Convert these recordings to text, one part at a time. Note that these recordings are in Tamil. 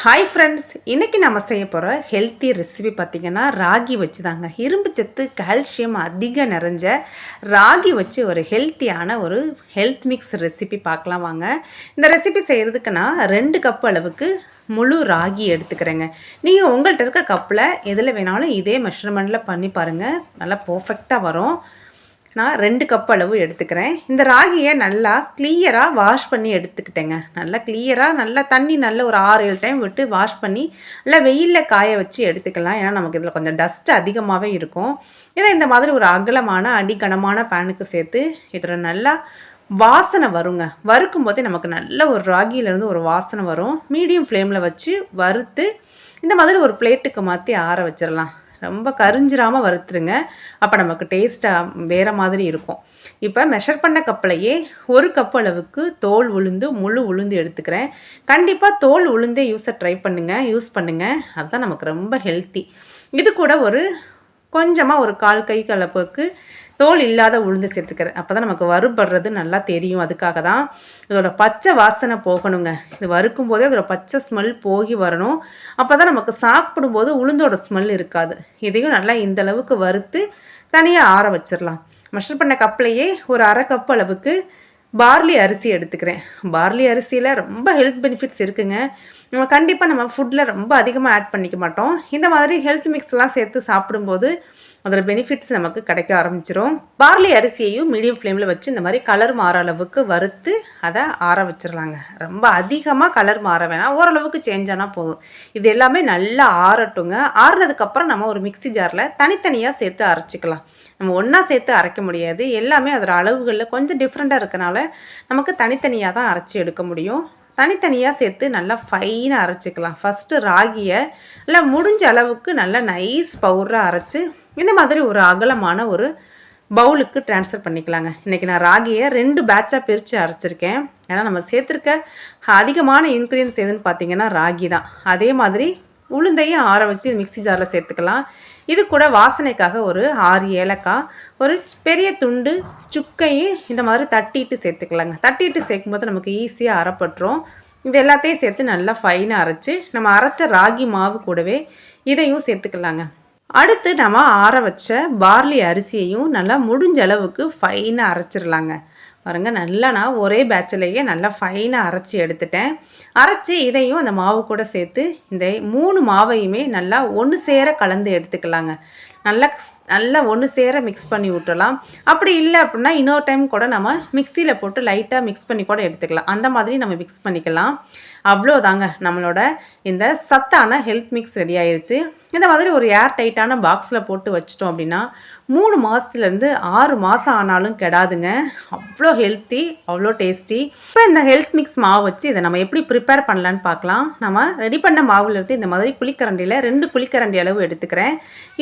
ஹாய் ஃப்ரெண்ட்ஸ், இன்றைக்கி நம்ம செய்ய போகிற ஹெல்த்தி ரெசிபி பார்த்திங்கன்னா ராகி வச்சு தாங்க. இரும்பு சத்து கால்சியம் அதிகம் நிறைஞ்ச ராகி வச்சு ஒரு ஹெல்த்தியான ஒரு ஹெல்த் மிக்ஸ் ரெசிபி பார்க்கலாம் வாங்க. இந்த ரெசிபி செய்கிறதுக்கு நான் 2 கப் அளவுக்கு முழு ராகி எடுத்துக்கிறேங்க. நீங்கள் உங்கள்கிட்ட இருக்க கப்பில் எதில் வேணாலும் இதே மெஷர்மெண்ட்டில் பண்ணி பாருங்கள், நல்லா பர்ஃபெக்டாக வரும். நான் 2 கப் அளவு எடுத்துக்கிறேன். இந்த ராகியை நல்லா கிளியராக வாஷ் பண்ணி எடுத்துக்கிட்டேங்க. நல்லா கிளியராக நல்லா தண்ணி நல்லா ஒரு 6-7 டைம் விட்டு வாஷ் பண்ணி நல்லா வெயிலில் காய வச்சு எடுத்துக்கலாம். ஏன்னா நமக்கு இதில் கொஞ்சம் டஸ்ட் அதிகமாகவே இருக்கும். இதை இந்த மாதிரி ஒரு அகலமான அடிக்கனமான பேனுக்கு சேர்த்து இதில் நல்லா வாசனை வருங்க. வறுக்கும் போதே நமக்கு நல்ல ஒரு ராகியிலேருந்து ஒரு வாசனை வரும். மீடியம் ஃப்ளேமில் வச்சு வறுத்து இந்த மாதிரி ஒரு பிளேட்டுக்கு மாற்றி ஆற வச்சிடலாம். ரொம்ப கரிஞ்சிராமல் வறுத்துருங்க. அப்போ நமக்கு டேஸ்ட்டாக வேறு மாதிரி இருக்கும். இப்போ மெஷர் பண்ண கப்பிலையே 1 கப் அளவுக்கு தோல் உளுந்து முழு உளுந்து எடுத்துக்கிறேன். கண்டிப்பாக தோல் உளுந்தே யூஸ் பண்ணுங்கள். அதுதான் நமக்கு ரொம்ப ஹெல்த்தி. இது கூட கொஞ்சமாக ஒரு 1/4 கை அளவுக்கு தோல் இல்லாத உளுந்து சேர்த்துக்கிறேன். அப்போ தான் நமக்கு வறுபடுறது நல்லா தெரியும். அதுக்காக தான் இதோட பச்சை வாசனை போகணுங்க. இது வறுக்கும் போதே அதோட பச்சை ஸ்மெல் போகி வரணும். அப்போ தான் நமக்கு சாப்பிடும்போது உளுந்தோட ஸ்மெல் இருக்காது. இதையும் நல்லா இந்தளவுக்கு வறுத்து தனியாக ஆற வச்சிடலாம். மெஷர் பண்ண கப்லையே ஒரு 1/2 கப் அளவுக்கு பார்லி அரிசி எடுத்துக்கிறேன். பார்லி அரிசியில் ரொம்ப ஹெல்த் பெனிஃபிட்ஸ் இருக்குங்க. நம்ம ஃபுட்டில் ரொம்ப அதிகமாக ஆட் பண்ணிக்க மாட்டோம். இந்த மாதிரி ஹெல்த் மிக்ஸ்லாம் சேர்த்து சாப்பிடும்போது அதோட பெனிஃபிட்ஸ் நமக்கு கிடைக்க ஆரம்பிச்சிடும். பார்லி அரிசியையும் மீடியம் ஃப்ளேமில் வச்சு இந்த மாதிரி கலர் மாற அளவுக்கு வறுத்து அதை ஆற வச்சிடலாங்க. ரொம்ப அதிகமாக கலர் மாற வேணாம், ஓரளவுக்கு சேஞ்ச் ஆனால் போதும். இது எல்லாமே நல்லா ஆறட்டுங்க. ஆறுனதுக்கப்புறம் நம்ம ஒரு மிக்சி ஜாரில் தனித்தனியாக சேர்த்து அரைச்சிக்கலாம். நம்ம ஒன்றா சேர்த்து அரைக்க முடியாது. எல்லாமே அதோட அளவுகளில் கொஞ்சம் டிஃப்ரெண்ட்டாக இருக்கனால நமக்கு தனித்தனியாக தான் அரைச்சி எடுக்க முடியும். தனித்தனியாக சேர்த்து நல்லா ஃபைனாக அரைச்சிக்கலாம். ஃபஸ்ட்டு ராகியை நல்லா முடிஞ்ச அளவுக்கு நல்லா நைஸ் பவுடராக அரைச்சி இந்த மாதிரி ஒரு அகலமான ஒரு பவுலுக்கு ட்ரான்ஸ்ஃபர் பண்ணிக்கலாங்க. இன்றைக்கி நான் ராகியை 2 பேட்சாக பிரித்து அரைச்சிருக்கேன். ஏன்னா நம்ம சேர்த்துருக்க அதிகமான இன்க்ரீடியன்ஸ் எதுன்னு பார்த்திங்கன்னா ராகி தான். அதே மாதிரி உளுந்தையும் ஆற வச்சு மிக்சி ஜாரில் சேர்த்துக்கலாம். இது கூட வாசனைக்காக ஒரு 6 ஏலக்காய், ஒரு பெரிய துண்டு சுக்கையும் இந்த மாதிரி தட்டிட்டு சேர்த்துக்கலாங்க. தட்டிட்டு சேர்க்கும்போது நமக்கு ஈஸியாக அரைப்பட்டுரும். இது எல்லாத்தையும் சேர்த்து நல்லா ஃபைனாக அரைச்சி நம்ம அரைச்ச ராகி மாவு கூடவே இதையும் சேர்த்துக்கலாங்க. அடுத்து நம்ம ஆற வச்ச பார்லி அரிசியையும் நல்லா முடிஞ்ச அளவுக்கு ஃபைனாக அரைச்சிடலாங்க. பாருங்கள், நல்லா நான் ஒரே பேட்சிலேயே நல்லா ஃபைனாக அரைச்சி எடுத்துட்டேன். அரைச்சி இதையும் அந்த மாவு கூட சேர்த்து இந்த 3 மாவையுமே நல்லா ஒன்று சேர கலந்து எடுத்துக்கலாங்க. நல்லா ஒன்று சேர மிக்ஸ் பண்ணி விட்டுறலாம். அப்படி இல்லை அப்படின்னா இன்னொரு டைம் கூட நம்ம மிக்சியில் போட்டு லைட்டாக மிக்ஸ் பண்ணி கூட எடுத்துக்கலாம். அந்த மாதிரி நம்ம மிக்ஸ் பண்ணிக்கலாம். அவ்வளோதாங்க, நம்மளோட இந்த சத்தான ஹெல்த் மிக்ஸ் ரெடி ஆயிடுச்சு. இந்த மாதிரி ஒரு ஏர் டைட்டான பாக்ஸில் போட்டு வச்சிட்டோம் அப்படின்னா 3 மாதத்துலேருந்து 6 மாதம் ஆனாலும் கெடாதுங்க. அவ்வளோ ஹெல்த்தி, அவ்வளோ டேஸ்டி. இப்போ இந்த ஹெல்த் மிக்ஸ் மாவு வச்சு இதை நம்ம எப்படி ப்ரிப்பேர் பண்ணலான்னு பார்க்கலாம். நம்ம ரெடி பண்ண மாவுலேருந்து இந்த மாதிரி குழிக்கரண்டியில் 2 குழிக்கரண்டி அளவு எடுத்துக்கிறேன்.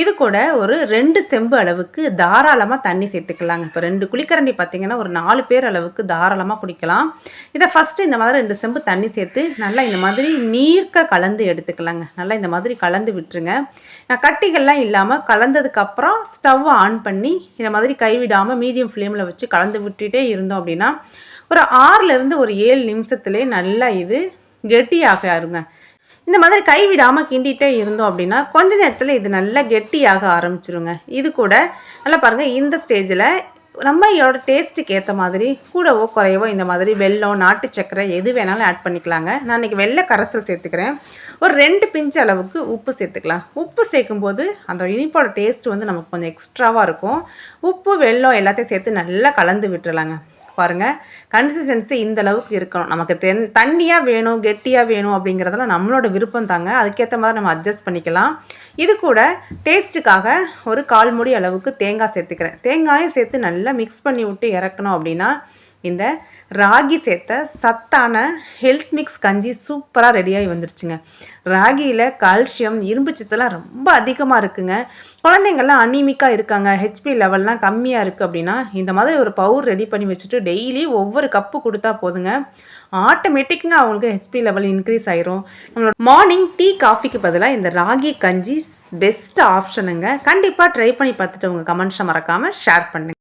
இது கூட ஒரு 2 செம்பு அளவுக்கு தாராளமாக தண்ணி சேர்த்துக்கலாங்க. இப்போ 2 குழிக்கரண்டி பார்த்திங்கன்னா ஒரு 4 பேர் அளவுக்கு தாராளமாக குடிக்கலாம். இதை ஃபஸ்ட்டு இந்த மாதிரி 2 செம்பு தண்ணி சேர்த்து நல்லா இந்த மாதிரி நீர்க்க கலந்து எடுத்துக்கலாங்க. நல்லா இந்த மாதிரி கலந்து விட்டுருங்க. கட்டிகள்லாம் இல்லாமல் கலந்ததுக்கப்புறம் ஸ்டவ்வை ஆன் பண்ணி இந்த மாதிரி கைவிடாமல் மீடியம் ஃப்ளேமில் வச்சு கலந்து விட்டுட்டே இருந்தோம் அப்படின்னா ஒரு 6லேருந்து ஒரு 7 நிமிஷத்துலேயே நல்லா இது கெட்டியாக ஆருங்க. இந்த மாதிரி கைவிடாமல் கிண்டிகிட்டே இருந்தோம் அப்படின்னா கொஞ்ச நேரத்தில் இது நல்லா கெட்டியாக ஆரம்பிச்சிருங்க. இது கூட நல்லா பாருங்கள், இந்த ஸ்டேஜில் நம்மளோட டேஸ்ட்டுக்கு ஏற்ற மாதிரி கூடவோ குறையவோ இந்த மாதிரி வெல்லம், நாட்டு சர்க்கரை எது வேணாலும் ஆட் பண்ணிக்கலாங்க. நான் இன்றைக்கி வெள்ளை கரைசல் சேர்த்துக்கிறேன். ஒரு 2 பிஞ்ச் அளவுக்கு உப்பு சேர்த்துக்கலாம். உப்பு சேர்க்கும்போது அந்த இனிப்போட டேஸ்ட் நமக்கு கொஞ்சம் எக்ஸ்ட்ராவாக இருக்கும். உப்பு, வெல்லம் எல்லாத்தையும் சேர்த்து நல்லா கலந்து விட்டுறலாங்க. பாருங்கள், கன்சிஸ்டன்சி இந்த அளவுக்கு இருக்கணும். நமக்கு தண்ணியாக வேணும், கெட்டியாக வேணும் அப்படிங்கிறதெல்லாம் நம்மளோட விருப்பம் தாங்க. அதுக்கேற்ற மாதிரி நம்ம அட்ஜஸ்ட் பண்ணிக்கலாம். இது கூட டேஸ்ட்டுக்காக ஒரு 1/4 மூடி அளவுக்கு தேங்காய் சேர்த்துக்கிறேன். தேங்காயும் சேர்த்து நல்லா மிக்ஸ் பண்ணி விட்டு இறக்கணும் அப்படின்னா இந்த ராகி சேர்த்த சத்தான ஹெல்த் மிக்ஸ் கஞ்சி சூப்பராக ரெடியாகி வந்துருச்சுங்க. ராகியில் கால்சியம், இரும்பு சத்தெல்லாம் ரொம்ப அதிகமாக இருக்குங்க. குழந்தைங்கள்லாம் அனீமிக்காக இருக்காங்க, ஹெச்பி லெவல்லாம் கம்மியாக இருக்குது அப்படின்னா இந்த மாதிரி ஒரு பவுடர் ரெடி பண்ணி வச்சுட்டு டெய்லி ஒவ்வொரு கப்பு கொடுத்தா போதுங்க. ஆட்டோமேட்டிக்காக அவங்களுக்கு ஹெச்பி லெவல் இன்க்ரீஸ் ஆயிரும். நம்மளோட மார்னிங் டீ காஃபிக்கு பதிலாக இந்த ராகி கஞ்சி பெஸ்ட் ஆப்ஷனுங்க. கண்டிப்பாக ட்ரை பண்ணி பார்த்துட்டு உங்கள் கமெண்ட்ஸை மறக்காமல் ஷேர் பண்ணுங்கள்.